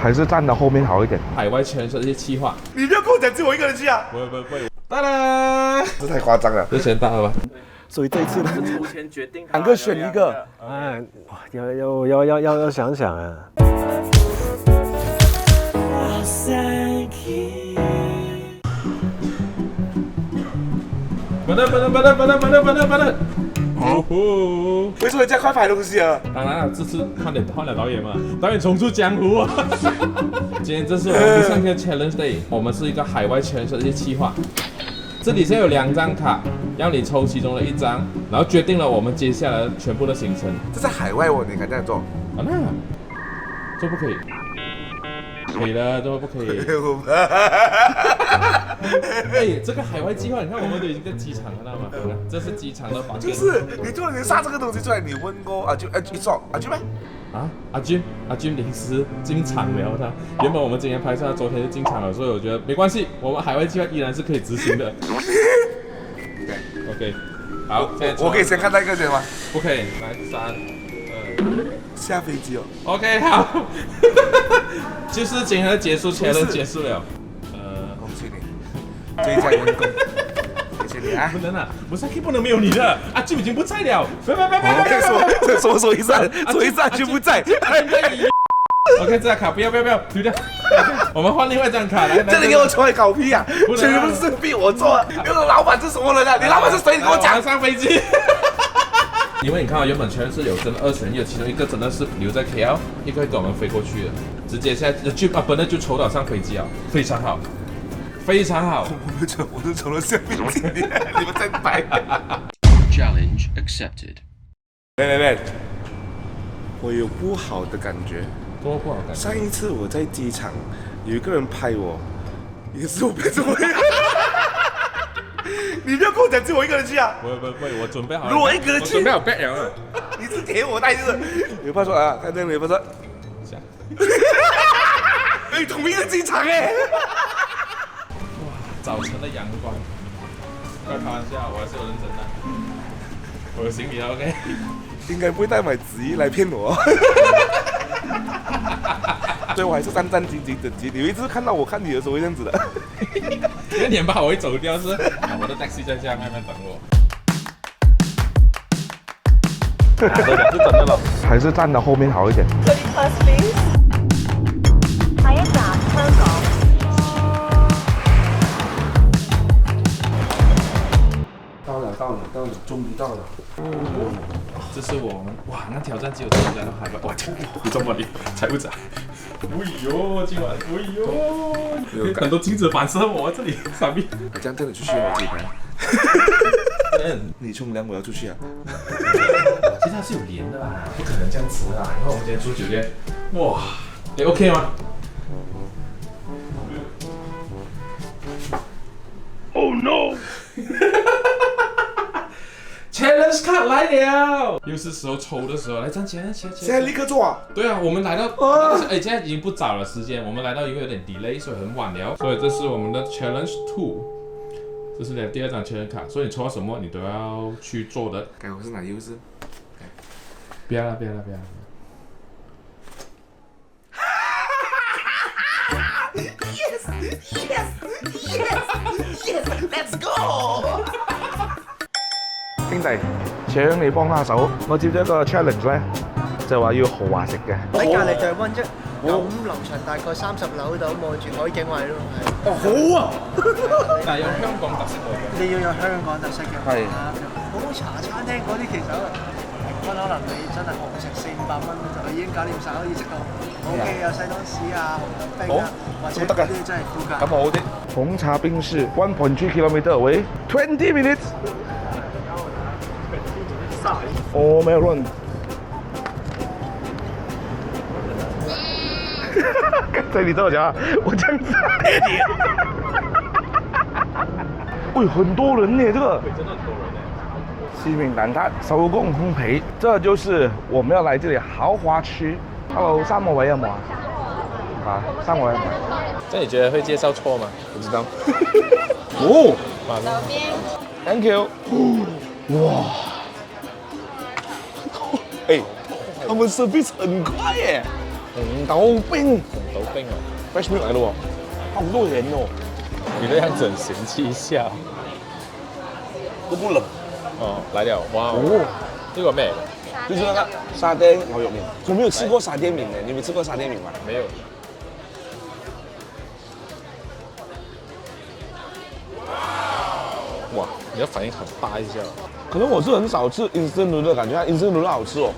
还是站到后面好一点。海外圈这些企划，你不要跟我讲只有我一个人去啊！不会，当然，这太夸张了。这钱大了吧？所以这一次呢，抽签决定两个选一个。哎，要想想啊。不能！哦，为什么这样快拍东西啊？当然了，这次换了导演嘛，导演重出江湖啊！今天这是我们第3天 Challenge Day， 我们是一个海外 Challenge 的一些企划。这里现在有2张卡，让你抽其中的1张，然后决定了我们接下来全部的行程。这在海外哦，你敢这样做？啊那，这不可以。可以了，怎么不可以？哎，这个海外计划，你看我们都已经在机场了，知道吗？这是机场的房间。就是你突然间杀这个东西出来，你问过阿俊吗？啊，阿俊临时进场了，他原本我们今天拍摄，昨天就进场了，所以我觉得没关系，我们海外计划依然是可以执行的。OK， 好，我可以先看那个先吗？不可以，来3、2。下飞机哦。OK， 好，就是今天的结束，challenge结束了。恭喜你，最佳员工，谢谢你啊！不能啊，不是不能没有你的，阿俊已经不在了。别，说一声，就不在。OK， 这张卡不要丢掉。我们换另外一张卡来。这里给我出来搞屁啊！全部是逼我做，因为老板是什么人啊？你老板是谁？你跟我讲。上飞机。因为你看到原本全是有真的2选1，其中一个真的是留在 KL， 一个会跟我们飞过去的，直接现在就本来就抽到上飞机啊，非常好。我都抽了下飞机，你们在摆。Challenge accepted。喂，我有不好的感觉。多不好感觉。上一次我在机场，有一个人拍我，也是我拍着我。你不要跟我讲只有我一个人去啊！不，我准备好了。如果我一个人去，准备好 bag 了。你是给我带就是。有话说啊，看这里有话说。哎，同一个机场哎！哇，早晨的阳光。不要开玩笑，我还是有认真的。我有行李了 ，OK。应该不会带买纸衣来骗我。所以我还是战兢兢整齐。你一直看到我看你的时候会这样子的。因为你很怕我会走掉是？我的 taxi 在下慢慢等我。都讲是真的了，还是站到后面好一点。30 please。下一站香港。到了，终于到了。这是我们哇，那挑战只有参加到海外哇，你中文你猜不猜？哎呦，今晚很多镜子反射我这里傻逼。我这样真的出去我自己拍。你冲凉，我要出去啊。其实它是有帘的啦，不可能这样子啦。你看我们今天住酒店，哇，你 OK 吗？Oh no！ Challenge card 来了，又是时候抽的时候，来站起来，现在立刻做啊！对啊，我们来到，现在已经不早了时间，我们来到因为有点 delay， 所以很晚了，所以这是我们的 Challenge 2， 这是第2张 Challenge 卡，所以你抽到什么你都要去做的。该我是哪优势？不要了。Yes，Let's go！兄弟，請你幫下手，我接咗一個 challenge 咧，就話要豪華食嘅。喺隔離就係溫啫，5樓層大概30樓度，望住海景位咯，係。哦，好啊！但係有香港特色嚟嘅。你要有香港特色嘅。係。好茶餐廳嗰啲其實平均可能你真係豪食400-500蚊就已經搞掂晒，可以食到好嘅有西多士啊、紅豆冰啊，或者嗰啲真係估價。咁好啲。紅茶冰室 1.3 kilometer away 20 minutes。我没有乱。刚才你这么讲，我这样子。喂，很多人呢，这个。真的很多人呢。西饼蛋撻手工烘焙，这就是我们要来这里豪华区。Hello， 3個位有冇啊？啊，3個位有冇？这你觉得会介绍错吗？不知道。哦，左边。Thank you。哇。哎，他们service 很快耶。紅豆冰豆冰哦， ，fresh milk 嚟咯喎，好多人哦，你的樣子很嫌棄笑。都不冷。哦，來了，哇哦，哦，這個咩？就是那個沙爹牛肉麵，我沒有吃過沙爹麵的，你有沒有吃過沙爹麵嗎？沒有。哇，你的反應很大一下。可能我是很少吃 instant noodle，感覺 instant noodle 好吃哦。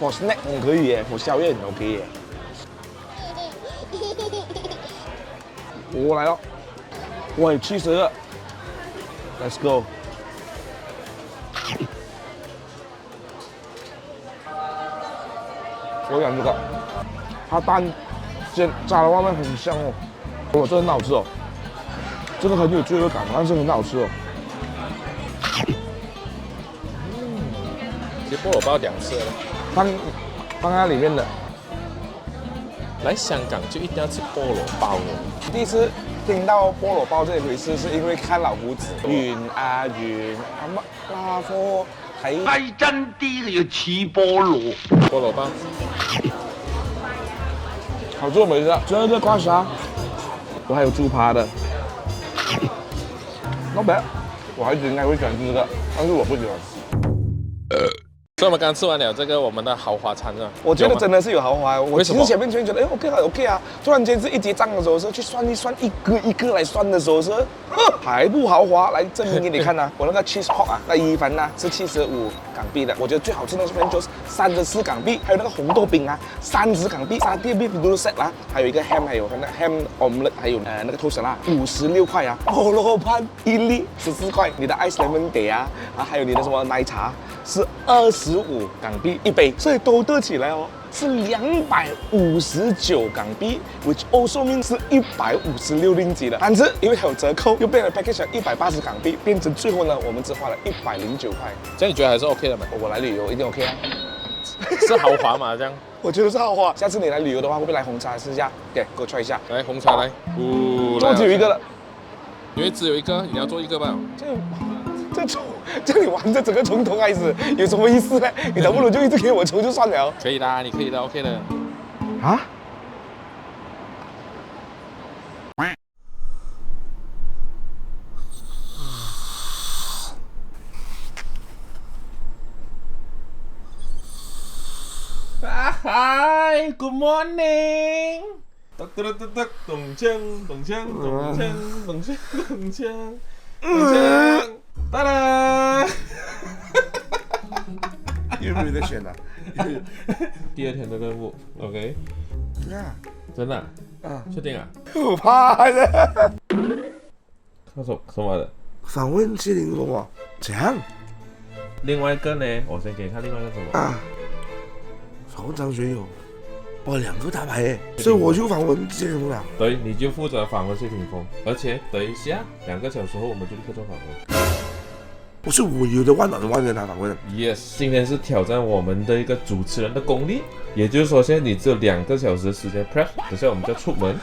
for snack 很可以耶，for 宵夜很 OK 耶。我來了，我有70個 ，Let's go。我講這個，它蛋煎炸的外面很香哦，哇，這很好吃哦，真的很有罪惡感，但是很好吃哦。其實菠蘿包2次了。放在裡面的。來香港就一定要吃菠蘿包哦。第一次聽到菠蘿包這一回事，是因為看老夫子圓啊圓啊乜啦科睇係真啲嘅要似菠蘿。菠蘿包，好做沒事，這個刮痧，我還有豬扒的，not bad，我孩子應該會喜歡吃這個，但是我不喜歡。所以我們剛剛吃完了這個我們的豪華餐是吧？我覺得真的是有豪華，我其為什麼實前面覺得哎 OK 啊 OK 啊，突然間是一結賬的時候是去算一算一個一個來算的時候是，還不豪華，來證明給你看啊，我那個 cheese pork 啊，那意粉啊是75港幣的，我覺得最好吃的那邊就是34港幣，還有那個紅豆餅啊30港幣，沙爹 beef noodle set 啦，還有一個 ham， 還有那個 ham omelette， 還有那個 toast 啦，56塊啊，菠蘿盤一粒14塊，你的 ice lemon tea 啊，還有你的什麼奶茶是25港幣一杯，所以都得起來哦，是259港幣 ，which also means 是156令吉的。但是因為它有折扣，又變了 package 180港幣，變成最後呢，我們只花了109塊。這樣你覺得還是 OK 的嗎？我來旅遊一定 OK 啊，是豪華嘛？這樣，我覺得是豪華。下次你來旅遊的話，會不會來紅茶試一下？給我 try 一下。來紅茶來，這只有一個了，因為只有一個，你要做一個吧？這你玩着整個從頭開始，有什麼意思呢？你倒不如就一直給我抽就算了。可以的，你可以的 ，OK 的。啊？Hi, good morning. 咚咚咚咚咚锵咚锵咚锵咚锵咚锵咚锵，哒啦！有没有在选啊？第2天的任務 ，OK？ 啊，真的？啊，確定啊？我怕的。看什麼的？訪問謝霆鋒啊？怎樣？另外一個呢？我先給你看另外一個什麼？啊，訪問張學友。哇，2個大牌耶！所以我就訪問謝霆鋒了。對，你就負責訪問謝霆鋒，而且等一下2個小時後我們就立刻做訪問。不是我有的萬人來訪問。Yes， 今天是挑戰我們的一個主持人的功力，也就是說，現在你只有2個小時的時間 prep， 等下我們就要出門，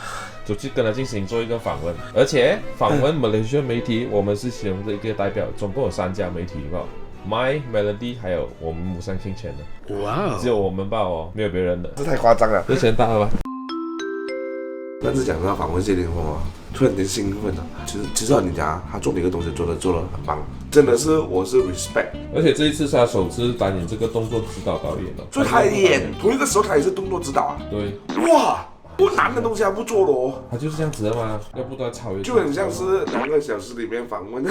就去跟他進行做一個訪問，而且訪問馬來西亞媒體，我們是其中的一個代表，總共有3家媒體吧。My Melody 還有我們Musang King Channel， 哇，只有我們吧哦，沒有別人的，這太誇張了，這錢大了吧？但是講到訪問謝霆鋒啊，突然間興奮了。其實你講他做每個東西做得很棒，真的是我是 respect。而且這一次是他首次擔任這個動作指導導演了，所以他演同一個時候他也是動作指導啊。對，哇，不難的東西他不做咯。他就是這樣子的嘛，要不斷超越。就很像是2個小時裡面訪問。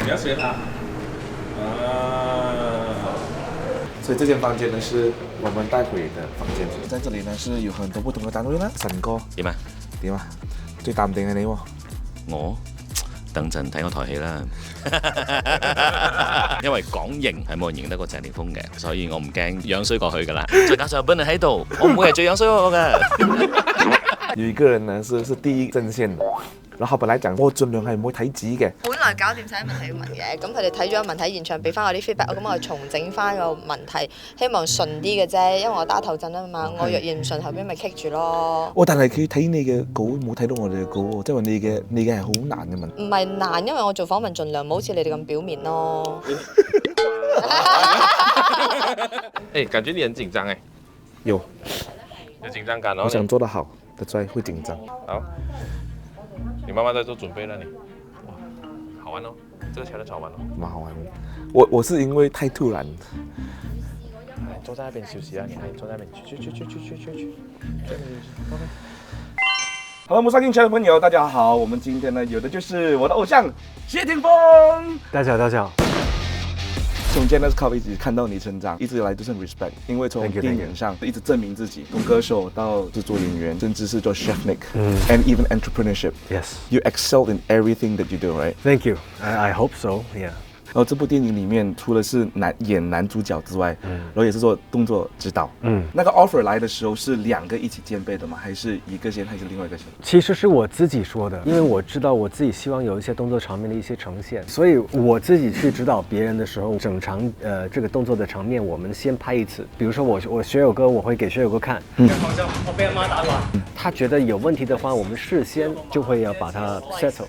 不要學他所以這間房間呢是我們帶回的房間，在這裡呢是有很多不同的單位啦。神哥點啊？點啊？最淡定嘅你喎。我等陣睇我台戲啦。因為講型係冇人認得過謝霆鋒嘅，所以我唔驚樣衰過去㗎啦。再加上本人喺度，我唔會係最樣衰嗰個㗎。有一个人呢是第一陣線的，然後本來講我盡量係唔會睇紙嘅。本來搞掂晒問題要問嘅，咁佢哋睇咗問題現場俾翻我啲 feedback，咁我重整翻個問題，希望順啲嘅啫，因為我打頭陣啊嘛，我若然唔順後邊咪棘住咯。但係佢睇你嘅稿冇睇到我哋嘅稿喎，即係話你嘅係好難嘅問題。唔係難，因為我做訪問盡量唔好似你哋咁表面咯。哎，感覺你很緊張哎。有緊張感哦。我想做得好，所以會緊張。好，你慢慢在做準備了你。哇，好玩哦，這個challenge好玩哦。蠻好玩的。我是因為太突然。坐在那邊休息啊，你坐在那邊去。好了，木沙金圈的朋友，大家好，我们今天呢有的就是我的偶像谢霆锋。大家好，大家好。从 Janice Cup 一直看到你成长，一直以来都是很 respect， 因为从电影上一直证明自己，从歌手到制作演员，甚至是做 chef Nick，and even entrepreneurship. Yes. You excelled in everything that you do, right? Thank you. I hope so. Yeah. 然后这部电影里面除了是演男主角之外，然后也是做动作指导。那个 offer 来的时候是2个一起兼备的吗？还是一个先，还是另外一个先？其实是我自己说的，因为我知道我自己希望有一些动作场面的一些呈现，所以我自己去指导别人的时候，整场这个动作的场面我们先拍一次。比如说我学友哥，我会给学友哥看。好像我被妈打了。他觉得有问题的话，我们事先就会要把它 settle。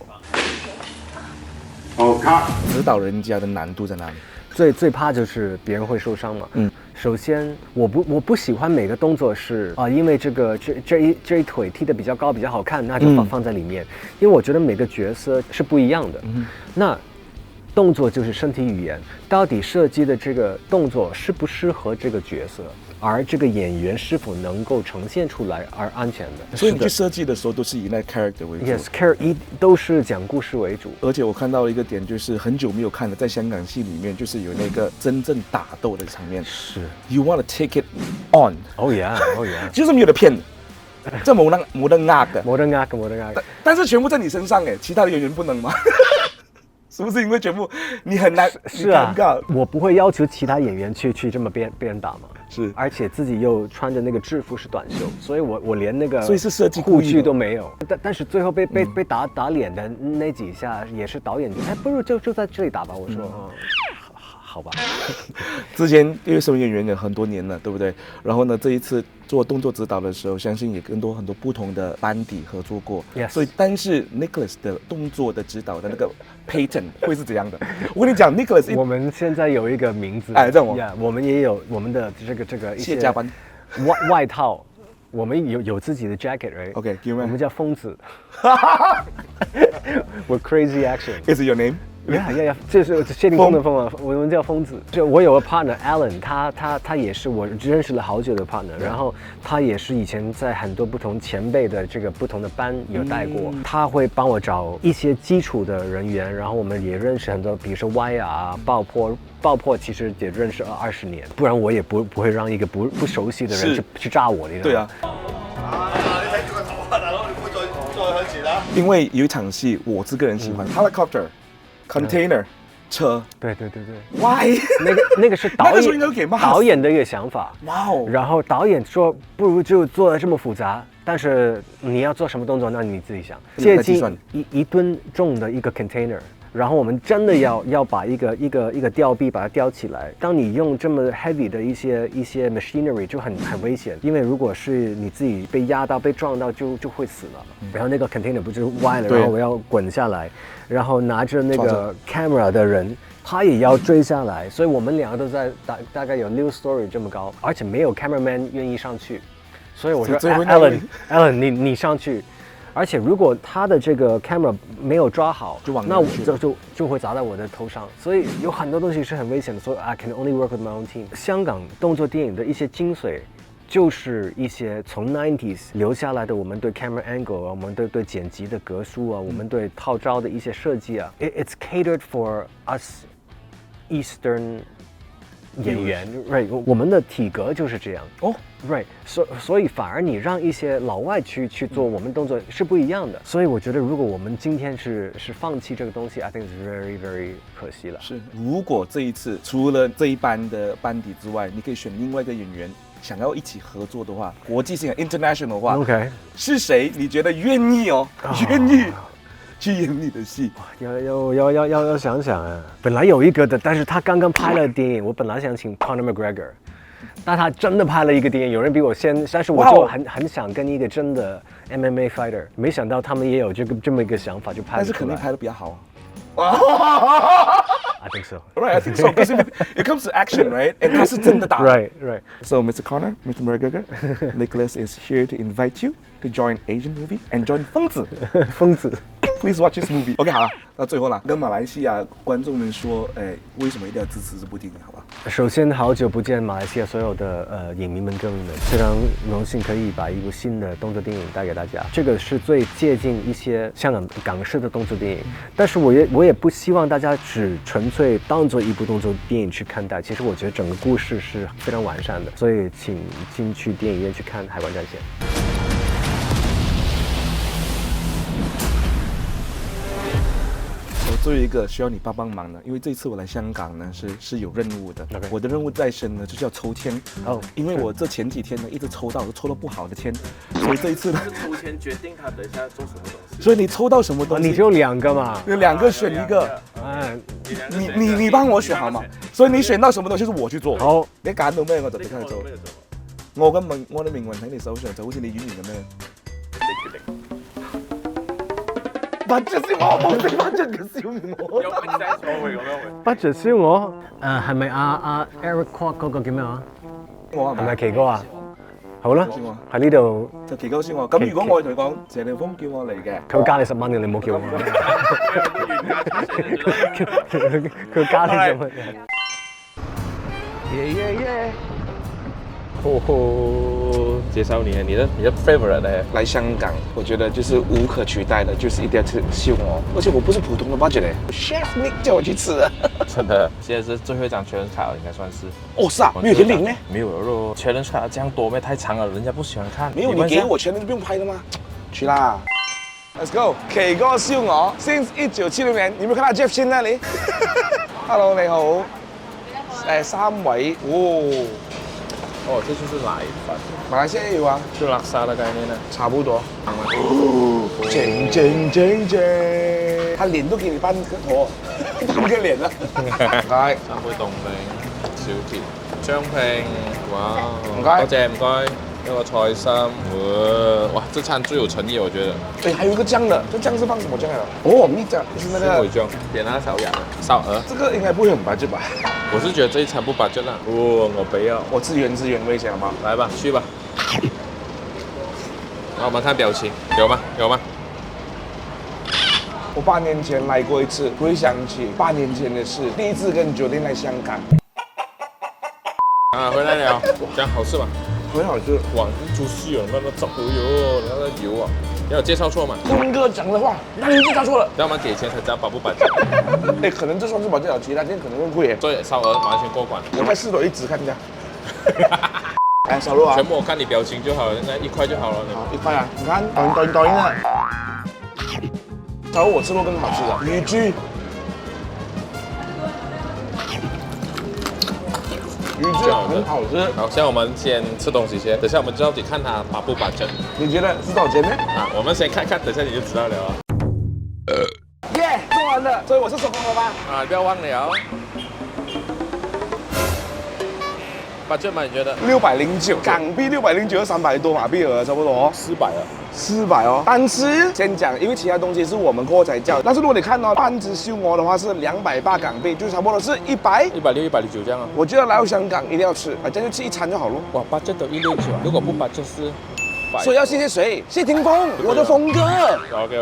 指导人家的难度在哪里？最怕就是别人会受伤嘛。首先我不喜欢每个动作是因为这一腿踢得比较高比较好看，那就放在里面，因为我觉得每个角色是不一样的。那动作就是身体语言，到底设计的这个动作适不适合这个角色，而这个演员是否能够呈现出来而安全的。所以你去设计的时候都是以那 character 为主。Yes， 都是讲故事为主。而且我看到一个点，就是很久没有看了，在香港戏里面，就是有那个真正打斗的场面。是 ，You want to take it on？ Oh yeah，Oh yeah， 就是没有的骗，这冇得壓嘅，冇得壓嘅。但是全部在你身上哎，其他的演员不能吗？是不是因为全部你很难？是啊，我不会要求其他演员去这么被人打嘛。是，而且自己又穿着那个制服是短袖，所以我连那个所以是设计护具都没有。但是最后被打脸的那几下也是导演不如就在这里打吧。我说好吧。之前因为身为演员也很多年了，对不对？然后呢，这一次做动作指导的时候，相信也跟很多不同的班底合作过。Yes. 所以，但是 Nicholas 的动作的指导的那个 pattern 会是怎样的？我跟你讲 ，Nicholas， 我们现在有一个名字，这样哦，我们也有我们的这个谢家班外套。我们有自己的 jacket，right？ OK， 我们叫疯子。We're crazy action。 Is it your name？ Yeah， 这是谢霆锋的锋啊，我们叫疯子。就我有个 partner Alan， 他也是我认识了好久的 partner， 然后他也是以前在很多不同前辈的这个不同的班有带过，他会帮我找一些基础的人员，然后我们也认识很多，比如说歪啊、爆破其实也认识20年，不然我也不会让一个不熟悉的人去炸我的。对啊。你睇住個頭啊，大佬，你唔好再向前啦。因為有一場戲，我是個人喜歡 helicopter。Container 車，对 ，Why？ 那个是导演的一个想法。哇哦！然后导演说，不如就做得这么复杂，但是你要做什么动作，那你自己想。接近1吨重的一个 container， 然后我们真的要把一个吊臂把它吊起来。当你用这么 heavy 的一些 machinery 就很危险，因为如果是你自己被压到、被撞到就会死了。然后那个 container 不就歪了，然后我要滚下来。然后拿着那个 camera 的人，他也要追下来，所以我们2个都在大概有6 story 这么高，而且没有 cameraman 愿意上去，所以我说 Alan 你上去，而且如果他的这个 camera 没有抓好，那我就会砸在我的头上，所以有很多东西是很危险的，所以 I can only work with my own team。香港动作电影的一些精髓。就是一些从 90s 留下来的，我们对 camera angle 啊，我们对剪辑的格数啊，我们对套招的一些设计啊 ，it's catered for us Eastern 演员 ，right？ 我们的体格就是这样哦 ，right？ 所以反而你让一些老外去做我们动作是不一样的，所以我觉得如果我们今天是放弃这个东西 ，I think is very very 可惜了。是，如果这一次除了这一班的班底之外，你可以选另外一个演员。想要一起合作的话，国际性的 international 的话 OK，是谁你觉得愿意愿意去演你的戏？要想想啊。本来有一个的，但是他刚刚拍了电影，我本来想请 Conor McGregor， 但他真的拍了一个电影，有人比我先，但是我就很想跟一个真的 MMA fighter， 没想到他们也有这么一个想法，就拍了出来。但是肯定拍得比较好。I think so. Right, I think so. Because it comes to action, right? And 他是真的打。Right. So, Mr. Conor, Mr. McGregor, Nicholas is here to invite you to join Asian movie and join 疯子。疯子。Please watch this movie. OK， 好了，那最后了，跟马来西亚观众们说，为什么一定要支持这部电影，好吧？首先，好久不见马来西亚所有的影迷们、歌迷们，非常荣幸可以把一部新的动作电影带给大家。这个是最接近一些香港式的动作电影，但是我也不希望大家只纯粹当做一部动作电影去看待。其实我觉得整个故事是非常完善的，所以请进去电影院去看《海关战线》。最后一个需要你帮忙的，因为这次我来香港呢是有任务的。我的任务在身呢，就是要抽签。因为我这前几天呢一直抽到，都抽到不好的签，所以这一次呢，抽签决定他等一下做什么东西。所以你抽到什么东西？你只有2个嘛？有2个选一个。你帮我選好嘛？所以你選到什麼東西是我去做。好，你揀到咩我就即刻去做。我的命運喺你手上，就好似你演員咁樣。你決定。budget 燒鵝，冇食 budget 嘅燒鵝。有 budget 燒鵝咁樣。budget 燒鵝，係咪阿 Eric Kwok 嗰個叫咩話？我係咪奇哥啊？好啦，喺呢度就奇哥燒鵝。咁如果我同你講謝霆鋒叫我嚟嘅，佢會加你10蚊嘅，你唔好叫我。佢會加你10蚊。耶！介紹你的 favorite 呢？来香港，我觉得就是无可取代的，就是一定要吃秀哦。而且我不是普通的 budget 嘞 ，Chef Nick 叫我去吃的。真的，现在是最后一张challenge卡了，应该算是。哦，是啊，没有年龄呢？没有咯，challenge卡这样多咩？太长了，人家不喜欢看。没有，你给我钱就不用拍了吗？去啦 ，Let's go。奇哥燒鵝 ，since 1976年，有冇看到 Jeff Chin 那里？Hello， 你好。3位，哦，这就是奶粉。马来西亚也有啊，就拉沙的概念呢，差不多。正，他脸都给你扮个頭，扮個臉啦。唔該。3杯凍檸，小甜，張聘，哇，唔該，多謝唔該。那个菜心，哇，这餐最有诚意，我觉得。对，还有一个酱的，这酱是放什么酱来的？哦，蜜酱，就是那个。姜，点那个小羊，烧鹅。这个应该不会很budget吧？我是觉得这一餐不budget啦。我不要。我自原味先好吗？来吧，去吧。然后我们看表情，有吗？有吗？我8年前来过一次，回想起8年前的事，第一次跟Jolin来香港。啊，回来了，这样好吃吗？很好吃，哇，猪丝有那个汁，哟，那个油啊，你有介绍错吗？峰哥讲的话，哪里介绍错了？等我们给钱才知道budget不budget。可能这算是budget了，其他店可能会贵耶。所以烧鹅完全过关。我快4朵一直看一下。来，小鹿啊！全部我看你表情就好了，那1块就好了。好，1块啊！你看，抖音啊！小鹿我吃过更好吃的鱼居。鱼居很好吃。好，现在我们先吃东西先，等下我们就到底看它budget不budget。你觉得是多少钱呢？啊，我们先看看，等下你就知道了啊。耶，做完了，所以我是收工了吧？啊，不要忘了。budget嘛，你觉得？609港币，609 300多马币了，差不多400啊。400哦，单吃先讲，因为其他东西是我们过后才叫。但是如果你看到半只燒鵝的话是280港币，就差不多是100、160、169这样啊。我觉得来到香港一定要吃，这样就吃1餐就好了。哇，budget 都169，如果不budget是。所以要谢谢谁？谢霆锋，我的锋哥。OK。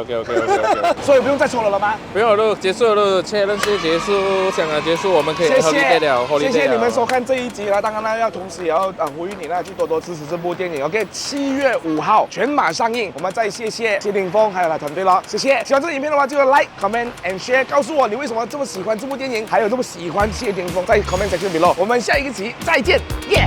所以不用再说了吧？不用了，结束了，challenge结束，香港结束，我们可以喝醉了。谢谢你们收看这一集啦！当然呢，要同时也要呼吁你呢，去多多支持这部电影。OK，7月5号全马上映，我们再谢谢谢霆锋还有他团队了，谢谢。喜欢这个影片的话，就要 like、comment and share， 告诉我你为什么这么喜欢这部电影，还有这么喜欢谢霆锋，在 comment section below。我们下一个集再见，耶！